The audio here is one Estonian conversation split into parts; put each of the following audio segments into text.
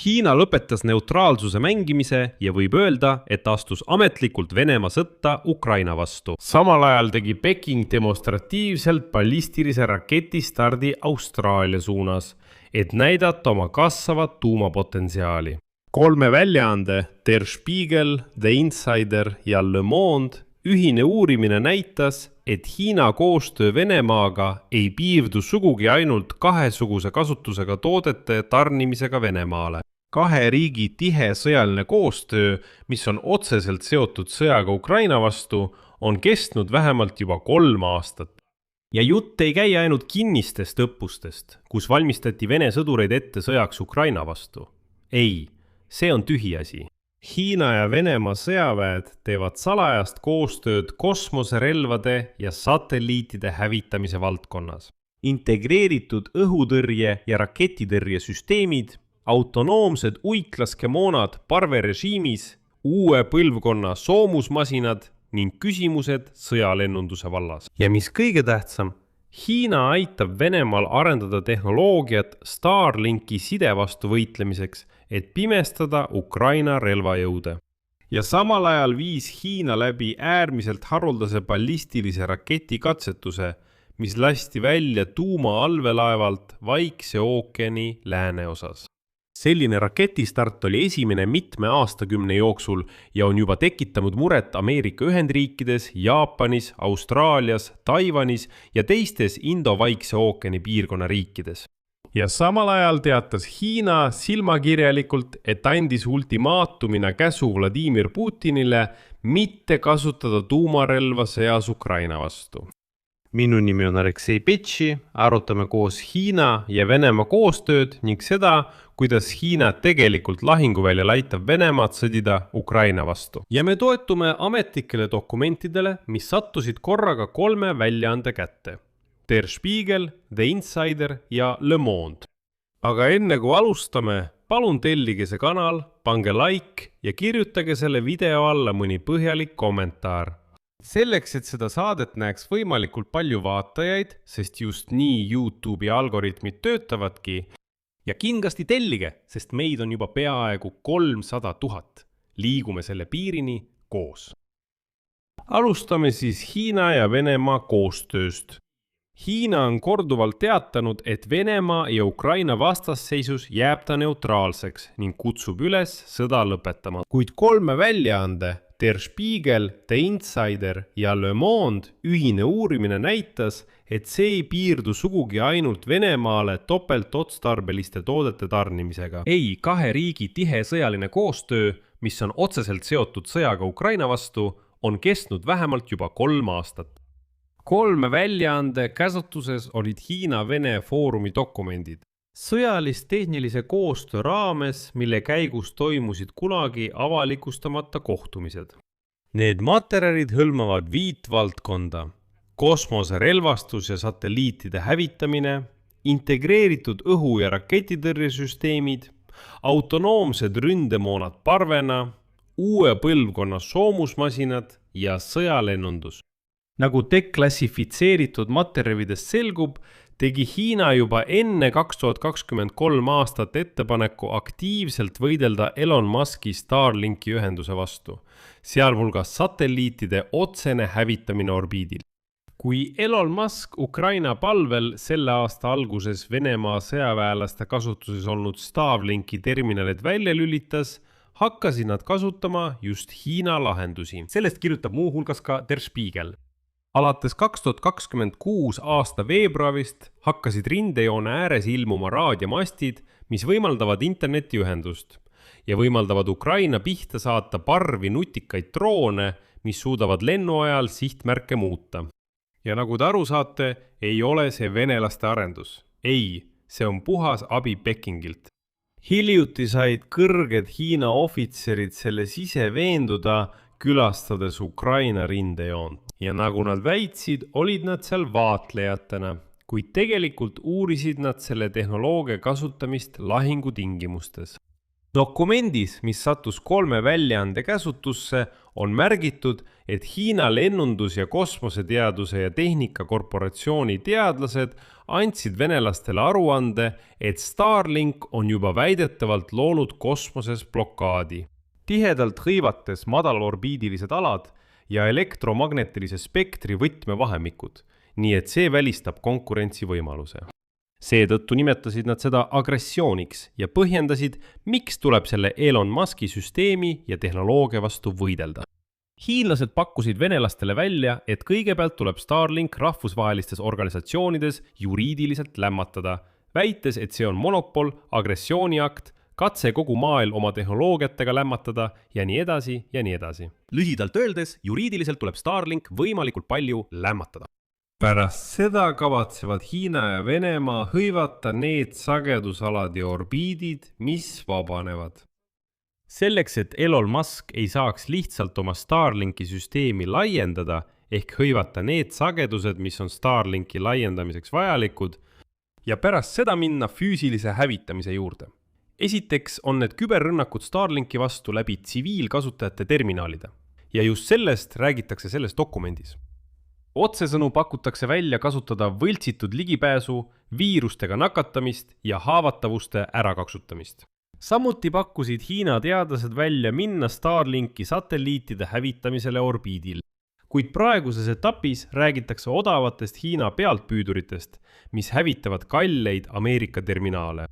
Hiina lõpetas neutraalsuse mängimise ja võib öelda, et astus ametlikult Venemaa sõtta Ukraina vastu. Samal ajal tegi Peking demonstratiivselt ballistilise raketistardi Austraalia suunas, et näidata oma kasvavat tuumapotentsiaali. 3 väljaande Der Spiegel, The Insider ja Le Monde ühine uurimine näitas, et Hiina koostöö Venemaaga ei piirdu sugugi ainult kahesuguse kasutusega toodete tarnimisega Venemaale. 2 riigi tihe sõjaline koostöö, mis on otseselt seotud sõjaga Ukraina vastu, on kestnud vähemalt juba 3 aastat. Ja jutt ei käi ainult kinnistest õppustest, kus valmistati Vene sõdureid ette sõjaks Ukraina vastu. Ei, see on tühiasi. Hiina ja Venemaa sõjaväed teevad salajast koostööd kosmoserelvade ja satelliitide hävitamise valdkonnas. Integreeritud õhutõrje ja raketitõrjesüsteemid, autonoomsed uitlaskemoonad parverežiimis, uue põlvkonna soomusmasinad ning küsimused sõjalennunduse vallas. Ja mis kõige tähtsam, Hiina aitab Venemaal arendada tehnoloogiat Starlinki side vastu võitlemiseks, et pimestada Ukraina relvajõude. Ja samal ajal viis Hiina läbi äärmiselt haruldase ballistilise raketikatsetuse, mis lasti välja tuumaallvelaevalt Vaikse ookeani lääneosas. Selline raketistart oli esimene mitme aastakümne jooksul ja on juba tekitanud muret Ameerika Ühendriikides, Jaapanis, Austraalias, Taiwanis ja teistes Indo-Vaikse ookeani piirkonna riikides. Ja samal ajal teatas Hiina silmakirjalikult, et andis ultimaatumina käsu Vladimir Putinile mitte kasutada tuumarelva sõjas Ukraina vastu. Minu nimi on Aleksei Petši, arutame koos Hiina ja Venemaa koostööd ning seda, kuidas Hiina tegelikult lahinguväljal aitab Venemaad sõdida Ukraina vastu. Ja me toetume ametlikele dokumentidele, mis sattusid korraga 3 väljaande kätte. Der Spiegel, The Insider ja Le Monde. Aga enne kui alustame, palun tellige see kanal, pange like ja kirjutage selle video alla mõni põhjalik kommentaar. Selleks, et seda saadet näeks võimalikult palju vaatajaid, sest just nii YouTube'i algoritmid töötavadki, ja kindlasti tellige, sest meid on juba peaaegu 300 000. Liigume selle piirini koos. Alustame siis Hiina ja Venemaa koostööst. Hiina on korduvalt teatanud, et Venemaa ja Ukraina vastasseisus jääb ta neutraalseks ning kutsub üles sõda lõpetama. Kuid 3 väljaande Der Spiegel, The Insider ja Le Monde ühine uurimine näitas, et see ei piirdu sugugi ainult Venemaale topeltotstarbeliste toodete tarnimisega. Ei, 2 riigi tihe sõjaline koostöö, mis on otseselt seotud sõjaga Ukraina vastu, on kestnud vähemalt juba 3 aastat. 3 väljaande käsutuses olid Hiina-Vene foorumi dokumendid. Sõjalist-tehnilise koostöö raames, mille käigus toimusid kunagi avalikustamata kohtumised. Need materjalid hõlmavad 5 valdkonda: kosmoserelvastus ja satelliitide hävitamine, integreeritud õhu- ja raketitõrjesüsteemid, autonoomsed ründemoonad parvena, uue põlvkonna soomusmasinad ja sõjalennundus. Nagu deklassifitseeritud materjalidest selgub, tegi Hiina juba enne 2023 aastat ettepaneku aktiivselt võidelda Elon Muski Starlinki ühenduse vastu, sealhulgas satelliitide otsene hävitamine orbiidil. Kui Elon Musk Ukraina palvel selle aasta alguses Venemaa sõjaväelaste kasutuses olnud Starlinki terminalid välja lülitas, hakkasid nad kasutama just Hiina lahendusi. Sellest kirjutab muu hulgas ka Der Spiegel. Alates 2026 aasta veebruarist hakkasid rindejoone ääres ilmuma raadiomastid, mis võimaldavad internetiühendust ja võimaldavad Ukraina pihta saata parvi nutikaid droone, mis suudavad lennuajal sihtmärke muuta. Ja nagu te aru saate, ei ole see venelaste arendus. Ei, see on puhas abi Pekingilt. Hiljuti said kõrged Hiina ohvitserid selles ise veenduda, külastades Ukraina rindejoont. Ja nagu nad väitsid, olid nad seal vaatlejatena, kuid tegelikult uurisid nad selle tehnoloogia kasutamist lahingutingimustes. Dokumendis, mis sattus 3 väljaande käsutusse, on märgitud, et Hiina lennundus- ja kosmoseteaduse ja tehnika korporatsiooni teadlased andsid venelastele aruande, et Starlink on juba väidetavalt loonud kosmoses blokaadi. Tihedalt hõivates madalorbiidilised alad ja elektromagnetilise spektri võtmevahemikud, nii et see välistab konkurentsivõimaluse. Seetõttu nimetasid nad seda agressiooniks ja põhjendasid, miks tuleb selle Elon Muski süsteemi ja tehnoloogia vastu võidelda. Hiinlased pakkusid venelastele välja, et kõigepealt tuleb Starlink rahvusvahelistes organisatsioonides juriidiliselt lämmatada, väites, et see on monopol, agressiooniakt, katse kogu maailm oma tehnoloogiatega lämmatada ja nii edasi ja nii edasi. Lühidalt öeldes, juriidiliselt tuleb Starlink võimalikult palju lämmatada. Pärast seda kavatsevad Hiina ja Venemaa hõivata need sagedusalad ja orbiidid, mis vabanevad. Selleks, et Elon Musk ei saaks lihtsalt oma Starlinki süsteemi laiendada ehk hõivata need sagedused, mis on Starlinki laiendamiseks vajalikud, ja pärast seda minna füüsilise hävitamise juurde. Esiteks on need küberrünnakud Starlinki vastu läbi tsiviilkasutajate terminaalide ja just sellest räägitakse selles dokumendis. Otsesõnu pakutakse välja kasutada võltsitud ligipääsu, viirustega nakatamist ja haavatavuste ärakaksutamist. Samuti pakkusid Hiina teadlased välja minna Starlinki satelliitide hävitamisele orbiidil, kuid praeguses etapis räägitakse odavatest Hiina pealtpüüduritest, mis hävitavad kalleid Ameerika terminaale.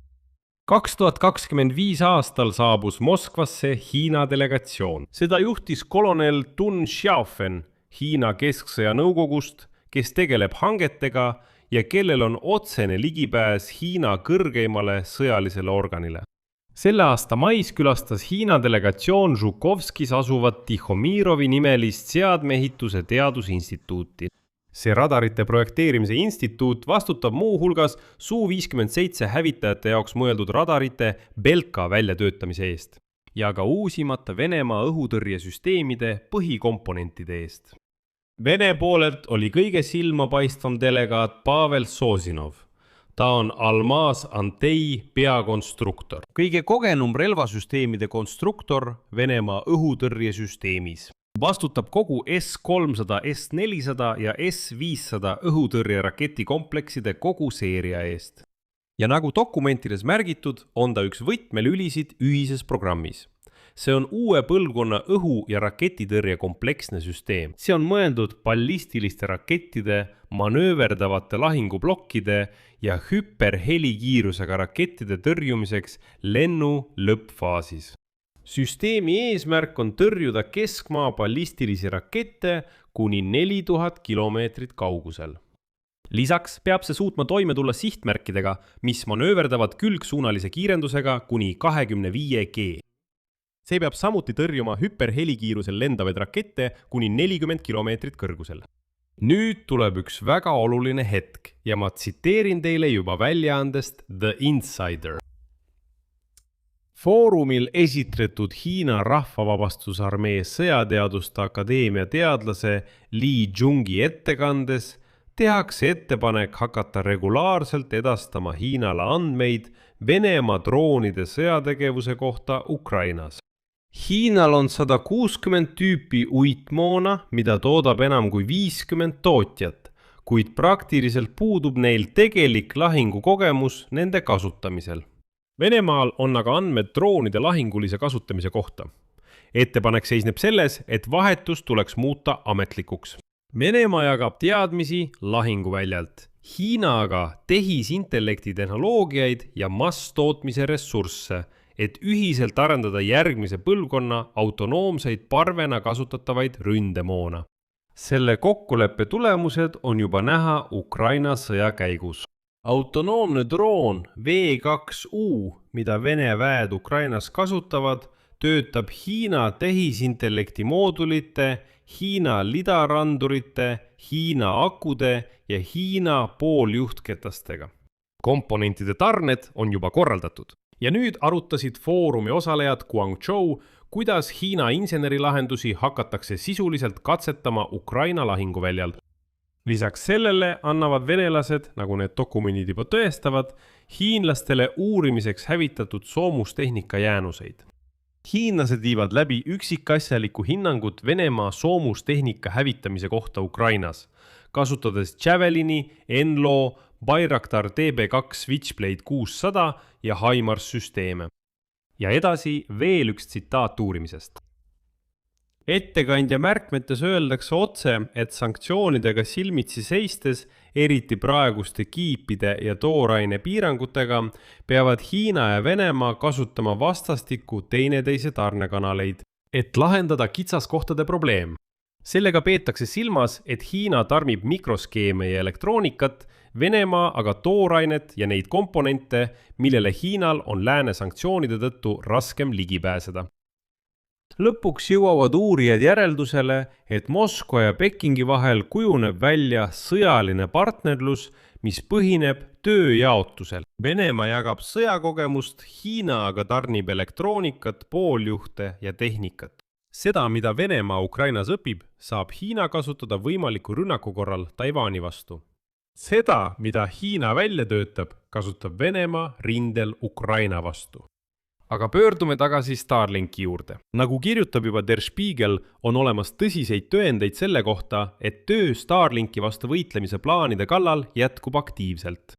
2025 aastal saabus Moskvasse Hiina delegatsioon. Seda juhtis kolonel Dun Xiaofen Hiina kesksõja nõukogust, kes tegeleb hangetega ja kellel on otsene ligipääs Hiina kõrgeimale sõjalisele organile. Selle aasta mais külastas Hiina delegatsioon Žukovskis asuvat Tihomirovi nimelist seadmeehituse teadusinstituuti. See radarite projekteerimise instituut vastutab muu hulgas Su-57 hävitajate jaoks mõeldud radarite Belka väljatöötamise eest ja ka uusimate Venemaa õhutõrjesüsteemide põhikomponentide eest. Vene poolelt oli kõige silmapaistvam delegaat Pavel Sosinov. Ta on Almaz Antei peakonstruktor. Kõige kogenum relvasüsteemide konstruktor Venemaa õhutõrjesüsteemis. Vastutab kogu S-300, S-400 ja S-500 õhutõrjeraketikomplekside kogu seeria eest. Ja nagu dokumentides märgitud, on ta üks võtmelülisid ühises programmis. See on uue põlvkonna õhu- ja raketitõrje kompleksne süsteem. See on mõeldud ballistiliste rakettide, manööverdavate lahinguplokkide ja hüperhelikiirusega rakettide tõrjumiseks lennu lõppfaasis. Süsteemi eesmärk on tõrjuda keskmaa ballistilisi rakette kuni 4000 kilomeetrit kaugusel. Lisaks peab see suutma toime tulla sihtmärkidega, mis manööverdavad külgsuunalise kiirendusega kuni 25 G. See peab samuti tõrjuma hüperhelikiirusel lendavaid rakette kuni 40 kilomeetrit kõrgusel. Nüüd tuleb üks väga oluline hetk ja ma tsiteerin teile juba väljaandest The Insider. Foorumil esitletud Hiina Rahvavabastusarmee sõjateaduste akadeemia teadlase Li Jungi ettekandes tehakse ettepanek hakata regulaarselt edastama Hiinale andmeid Venemaa droonide sõjategevuse kohta Ukrainas. Hiinal on 160 tüüpi uitmoona, mida toodab enam kui 50 tootjat, kuid praktiliselt puudub neil tegelik lahingukogemus nende kasutamisel. Venemaal on aga andmed droonide lahingulise kasutamise kohta. Ettepanek seisneb selles, et vahetus tuleks muuta ametlikuks. Venemaa jagab teadmisi lahinguväljalt. Hiina aga tehisintellekti tehnoloogiaid ja masstootmise ressursse, et ühiselt arendada järgmise põlvkonna autonoomseid parvena kasutatavaid ründemoona. Selle kokkuleppe tulemused on juba näha Ukraina sõja käigus. Autonoomne droon V2U, mida Vene väed Ukrainas kasutavad, töötab Hiina tehisintellekti moodulite, Hiina lidarandurite, Hiina akude ja Hiina pooljuhtketastega. Komponentide tarned on juba korraldatud. Ja nüüd arutasid foorumi osalejad Guangzhou, kuidas Hiina insenerilahendusi hakatakse sisuliselt katsetama Ukraina lahinguväljal. Lisaks sellele annavad venelased, nagu need dokumendid juba tõestavad, hiinlastele uurimiseks hävitatud soomustehnika jäänuseid. Hiinlased viivad läbi üksikasjalikku hinnangut Venemaa soomustehnika hävitamise kohta Ukrainas, kasutades Javelini, Enlo, Bayraktar TB2 Switchblade 600 ja HIMARS süsteeme. Ja edasi veel üks tsitaat uurimisest. Ettekandja märkmetes öeldakse otse, et sanktsioonidega silmitsi seistes, eriti praeguste kiipide ja tooraine piirangutega, peavad Hiina ja Venemaa kasutama vastastikku teineteise tarnekanaleid, et lahendada kitsaskohtade probleem. Sellega peetakse silmas, et Hiina tarnib mikroskeeme ja elektroonikat, Venemaa aga toorainet ja neid komponente, millele Hiinal on lääne sanktsioonide tõttu raskem ligi pääseda. Lõpuks jõuavad uurijad järeldusele, et Moskva ja Pekingi vahel kujuneb välja sõjaline partnerlus, mis põhineb tööjaotusel. Venemaa jagab sõjakogemust, Hiina aga tarnib elektroonikat, pooljuhte ja tehnikat. Seda, mida Venemaa Ukrainas õpib, saab Hiina kasutada võimaliku rünnaku korral Taiwani vastu. Seda, mida Hiina välja töötab, kasutab Venemaa rindel Ukraina vastu. Aga pöördume tagasi Starlinki juurde. Nagu kirjutab juba Der Spiegel, on olemas tõsiseid tõendeid selle kohta, et töö Starlinki vastu võitlemise plaanide kallal jätkub aktiivselt.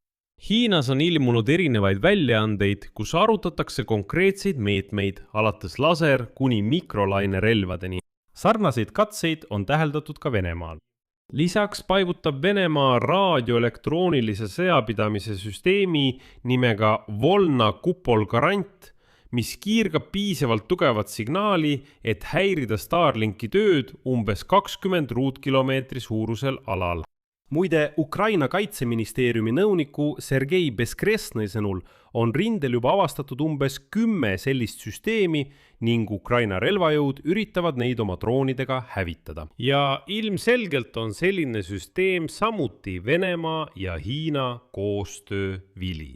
Hiinas on ilmunud erinevaid väljaandeid, kus arutatakse konkreetseid meetmeid, alates laser kuni mikrolaine relvadeni. Sarnaseid katseid on täheldatud ka Venemaal. Lisaks paigutab Venemaa raadioelektroonilise sõjapidamise süsteemi nimega Volna Kupol Garant, mis kiirgab piisavalt tugevat signaali, et häirida Starlinki tööd umbes 20 ruutkilomeetri suurusel alal. Muide, Ukraina kaitseministeeriumi nõuniku Sergei Beskresnõi sõnul on rindel juba avastatud umbes 10 sellist süsteemi ning Ukraina relvajõud üritavad neid oma droonidega hävitada. Ja ilmselgelt on selline süsteem samuti Venemaa ja Hiina koostöö vili.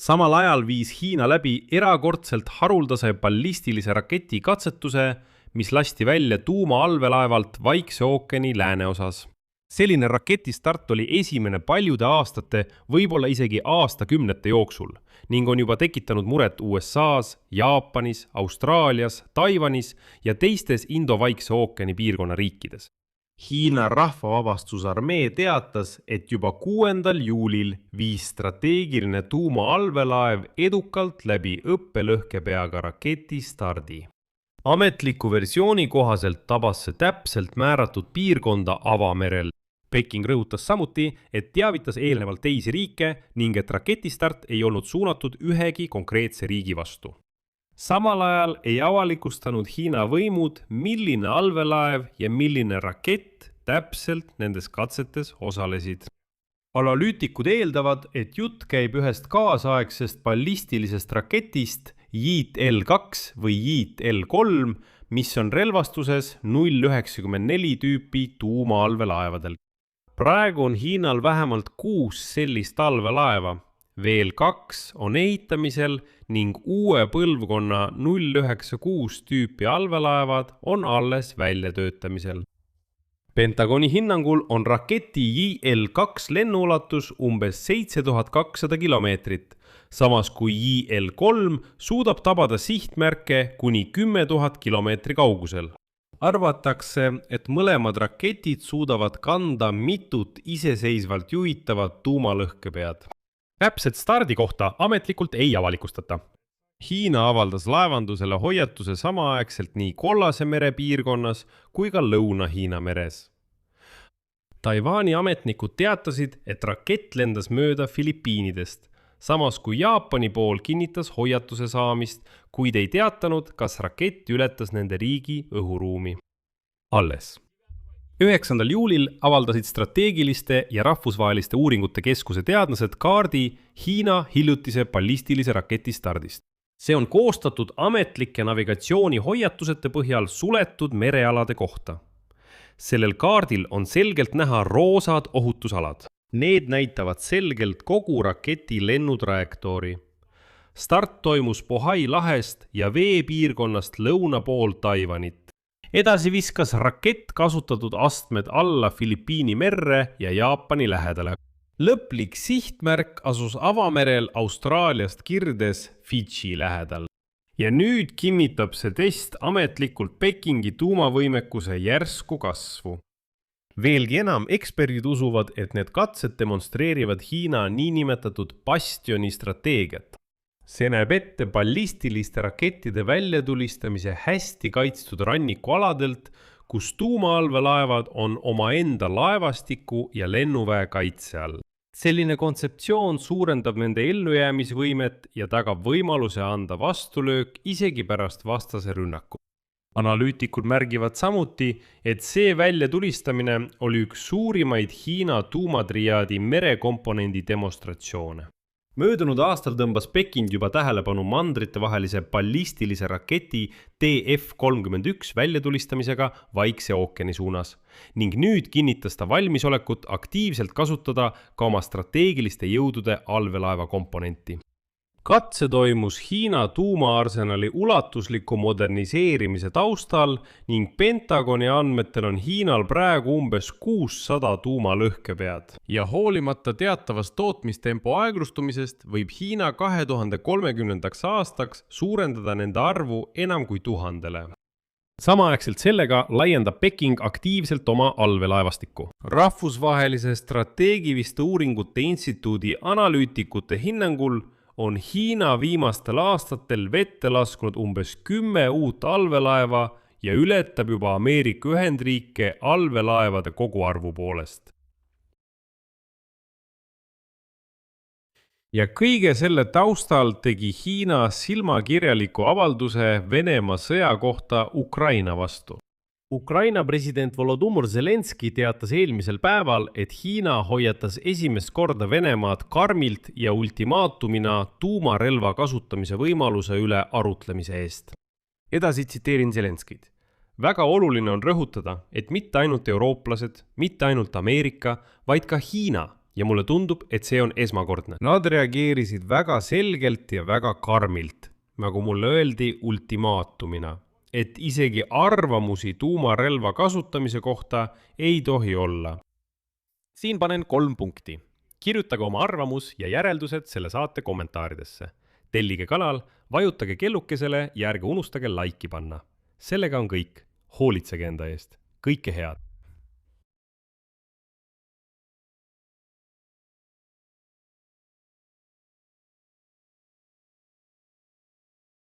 Samal ajal viis Hiina läbi erakordselt haruldase ballistilise raketi katsetuse, mis lasti välja tuumaallvelaevalt Vaikse ookeani lääneosas. Selline raketistart oli esimene paljude aastate, võib-olla isegi aastakümnete jooksul ning on juba tekitanud muret USAs, Jaapanis, Austraalias, Taiwanis ja teistes Indo-Vaikse ookeani piirkonna riikides. Hiina rahvavabastusarmee teatas, et juba 6. juulil viis strateegiline tuumaallvelaev edukalt läbi õppelõhkepeaga raketi stardi. Ametliku versiooni kohaselt tabas see täpselt määratud piirkonda avamerel. Peking rõhutas samuti, et teavitas eelnevalt teisi riike ning et raketistart ei olnud suunatud ühegi konkreetse riigi vastu. Samal ajal ei avalikustanud Hiina võimud, milline allvelaev ja milline rakett täpselt nendes katsetes osalesid. Analüütikud eeldavad, et jutt käib ühest kaasaegsest ballistilisest raketist JIT-L2 või JIT-L3, mis on relvastuses 094 tüüpi tuumaallvelaevadel. Praegu on Hiinal vähemalt 6 sellist allvelaeva. Veel 2 on ehitamisel ning uue põlvkonna 096 tüüpi allvelaevad on alles väljatöötamisel. Pentagoni hinnangul on raketi JL2 lennuulatus umbes 7200 kilomeetrit, samas kui JL3 suudab tabada sihtmärke kuni 10 000 kilomeetri kaugusel. Arvatakse, et mõlemad raketid suudavad kanda mitut iseseisvalt juhitavat tuumalõhkepead. Täpset stardi kohta ametlikult ei avalikustata. Hiina avaldas laevandusele hoiatuse samaaegselt nii Kollase mere piirkonnas kui ka Lõuna-Hiina meres. Taiwani ametnikud teatasid, et rakett lendas mööda Filipiinidest, samas kui Jaapani pool kinnitas hoiatuse saamist, kuid ei teatanud, kas rakett ületas nende riigi õhuruumi. Alles. 9. juulil avaldasid strateegiliste ja rahvusvaheliste uuringute keskuse teadlased kaardi Hiina hiljutise ballistilise raketi stardist. See on koostatud ametlike navigatsioonihoiatusete põhjal suletud merealade kohta. Sellel kaardil on selgelt näha roosad ohutusalad. Need näitavad selgelt kogu raketi lennutrajektoori. Start toimus Bohai lahest ja veepiirkonnast lõuna pool Taiwanit. edasi viskas rakett kasutatud astmed alla Filipiini merre ja Jaapani lähedale. Lõplik sihtmärk asus avamerel Austraaliast kirdes Fidži lähedal. Ja nüüd kinnitab see test ametlikult Pekingi tuumavõimekuse järsku kasvu. Veelgi enam eksperdid usuvad, et need katsed demonstreerivad Hiina niinimetatud bastioni strateegiat. See näeb ette ballistiliste rakettide väljatulistamise hästi kaitstud rannikualadelt, kus tuumaallvelaevad on omaenda laevastiku ja lennuväe kaitse all. Selline kontseptsioon suurendab nende ellujäämisvõimet ja tagab võimaluse anda vastulöök isegi pärast vastase rünnaku. Analüütikud märgivad samuti, et see väljatulistamine oli üks suurimaid Hiina tuumatriaadi merekomponendi demonstratsioone. Möödunud aastal tõmbas Peking juba tähelepanu mandritevahelise ballistilise raketi TF-31 väljatulistamisega Vaikse ookeani suunas ning nüüd kinnitas ta valmisolekut aktiivselt kasutada ka oma strateegiliste jõudude allveelaeva komponenti. Katse toimus Hiina tuumaarsenali ulatusliku moderniseerimise taustal ning Pentagoni andmetel on Hiinal praegu umbes 600 tuumalõhkepead. Ja hoolimata teatavast tootmistempo aeglustumisest võib Hiina 2030. aastaks suurendada nende arvu enam kui 1000-le. Samaaegselt sellega laiendab Peking aktiivselt oma allveelaevastikku. Rahvusvahelise strateegiliste uuringute instituudi analüütikute hinnangul on Hiina viimastel aastatel vette lasknud umbes 10 uut allveelaeva ja ületab juba Ameerika Ühendriike allveelaevade koguarvu poolest. Ja kõige selle taustal tegi Hiina silmakirjaliku avalduse Venemaa sõja kohta Ukraina vastu. Ukraina president Volodymyr Zelenski teatas eelmisel päeval, et Hiina hoiatas esimest korda Venemaad karmilt ja ultimaatumina tuumarelva kasutamise võimaluse üle arutlemise eest. Edasi tsiteerin Zelenskit. Väga oluline on rõhutada, et mitte ainult eurooplased, mitte ainult Ameerika, vaid ka Hiina ja mulle tundub, et see on esmakordne. Nad reageerisid väga selgelt ja väga karmilt, nagu mulle öeldi ultimaatumina. Et isegi arvamusi tuumarelva kasutamise kohta ei tohi olla. Siin panen 3 punkti. Kirjutage oma arvamus ja järeldused selle saate kommentaaridesse. Tellige kanal, vajutage kellukesele ja ärge unustage laiki panna. Sellega on kõik. Hoolitsege enda eest. Kõike head!